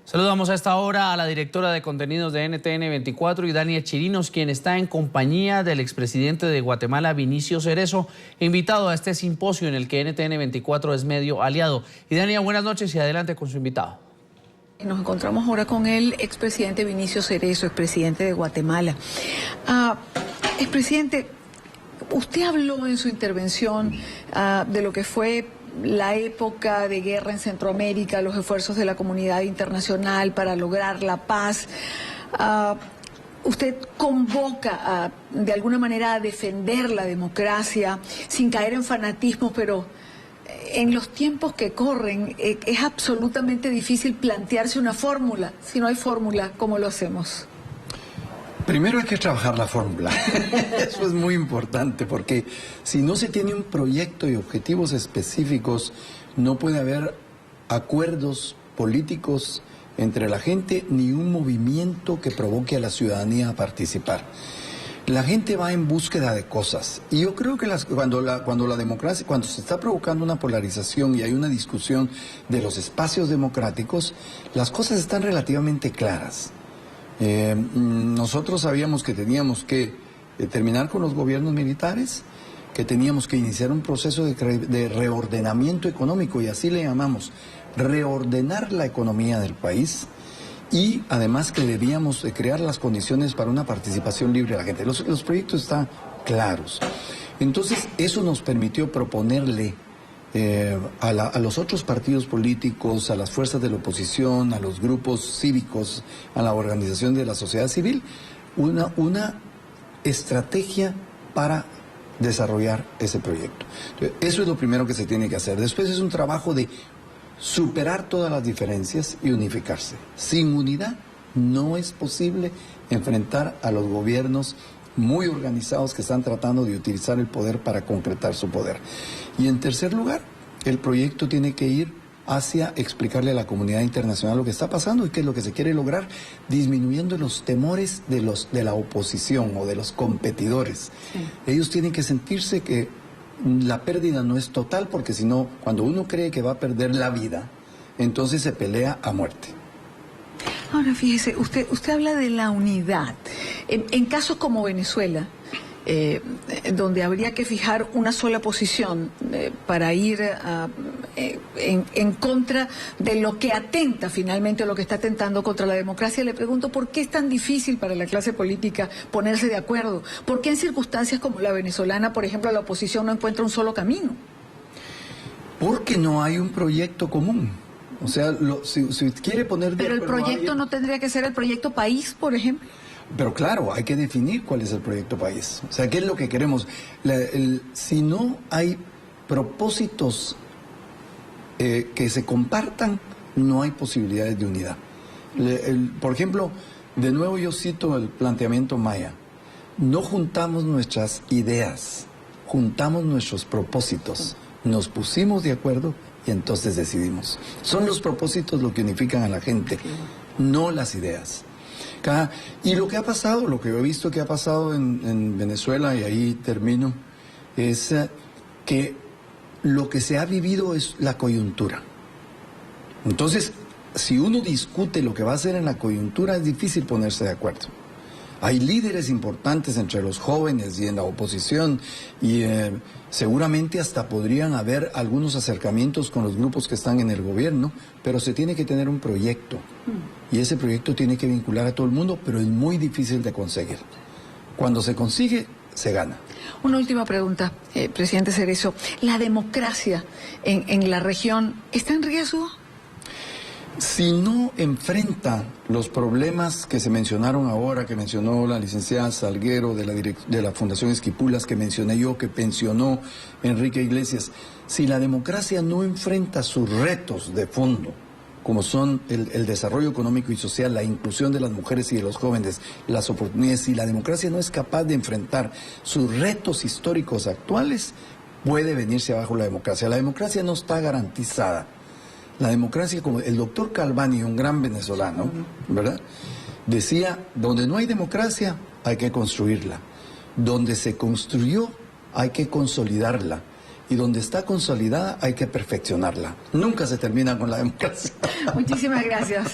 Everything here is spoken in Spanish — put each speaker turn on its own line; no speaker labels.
Saludamos a esta hora a la directora de contenidos de NTN 24, Idania Chirinos, quien está en compañía del expresidente de Guatemala, Vinicio Cerezo, invitado a este simposio en el que NTN 24 es medio aliado. Idania, buenas noches y adelante con su invitado.
Nos encontramos ahora con el expresidente Vinicio Cerezo, expresidente de Guatemala. Expresidente, usted habló en su intervención de lo que fue la época de guerra en Centroamérica, los esfuerzos de la comunidad internacional para lograr la paz. Usted convoca de alguna manera a defender la democracia sin caer en fanatismo, pero en los tiempos que corren es absolutamente difícil plantearse una fórmula. Si no hay fórmula, ¿cómo lo hacemos?
Primero hay que trabajar la fórmula. Eso es muy importante porque si no se tiene un proyecto y objetivos específicos, no puede haber acuerdos políticos entre la gente ni un movimiento que provoque a la ciudadanía a participar. La gente va en búsqueda de cosas y yo creo que cuando la democracia, cuando se está provocando una polarización y hay una discusión de los espacios democráticos, las cosas están relativamente claras. Nosotros sabíamos que teníamos que terminar con los gobiernos militares, que teníamos que iniciar un proceso de reordenamiento económico, y así le llamamos, reordenar la economía del país, y además que debíamos crear las condiciones para una participación libre de la gente. Los proyectos están claros. Entonces, eso nos permitió proponerle a los otros partidos políticos, a las fuerzas de la oposición, a los grupos cívicos, a la organización de la sociedad civil, una estrategia para desarrollar ese proyecto. Eso es lo primero que se tiene que hacer. Después es un trabajo de superar todas las diferencias y unificarse. Sin unidad no es posible enfrentar a los gobiernos muy organizados que están tratando de utilizar el poder para concretar su poder. Y en tercer lugar, el proyecto tiene que ir hacia explicarle a la comunidad internacional lo que está pasando y qué es lo que se quiere lograr, disminuyendo los temores de la oposición o de los competidores. Sí. Ellos tienen que sentirse que la pérdida no es total, porque si no, cuando uno cree que va a perder la vida, entonces se pelea a muerte.
Ahora, fíjese, usted habla de la unidad. En casos como Venezuela, donde habría que fijar una sola posición para ir en contra de lo que atenta finalmente, lo que está atentando contra la democracia, le pregunto por qué es tan difícil para la clase política ponerse de acuerdo. ¿Por qué en circunstancias como la venezolana, por ejemplo, la oposición no encuentra un solo camino?
Porque no hay un proyecto común. O sea, si quiere poner de acuerdo.
Pero el proyecto no tendría que ser el proyecto país, por ejemplo.
Pero claro, hay que definir cuál es el proyecto país. O sea, ¿qué es lo que queremos? Si no hay propósitos que se compartan, no hay posibilidades de unidad. Por ejemplo, de nuevo yo cito el planteamiento maya. No juntamos nuestras ideas, juntamos nuestros propósitos. Nos pusimos de acuerdo y entonces decidimos. Son los propósitos lo que unifican a la gente, no las ideas. Y lo que ha pasado, lo que yo he visto que ha pasado en Venezuela, y ahí termino, es que lo que se ha vivido es la coyuntura. Entonces, si uno discute lo que va a hacer en la coyuntura, es difícil ponerse de acuerdo. Hay líderes importantes entre los jóvenes y en la oposición, y seguramente hasta podrían haber algunos acercamientos con los grupos que están en el gobierno, pero se tiene que tener un proyecto, y ese proyecto tiene que vincular a todo el mundo, pero es muy difícil de conseguir. Cuando se consigue, se gana.
Una última pregunta, presidente Cerezo. ¿La democracia en la región está en riesgo?
Si no enfrenta los problemas que se mencionaron ahora, que mencionó la licenciada Salguero de la Fundación Esquipulas, que mencioné yo, que pensionó Enrique Iglesias, si la democracia no enfrenta sus retos de fondo, como son el desarrollo económico y social, la inclusión de las mujeres y de los jóvenes, las oportunidades, si la democracia no es capaz de enfrentar sus retos históricos actuales, puede venirse abajo la democracia. La democracia no está garantizada. La democracia, como el doctor Calvani, un gran venezolano, ¿verdad?, decía, donde no hay democracia, hay que construirla. Donde se construyó, hay que consolidarla. Y donde está consolidada, hay que perfeccionarla. Nunca se termina con la democracia.
Muchísimas gracias.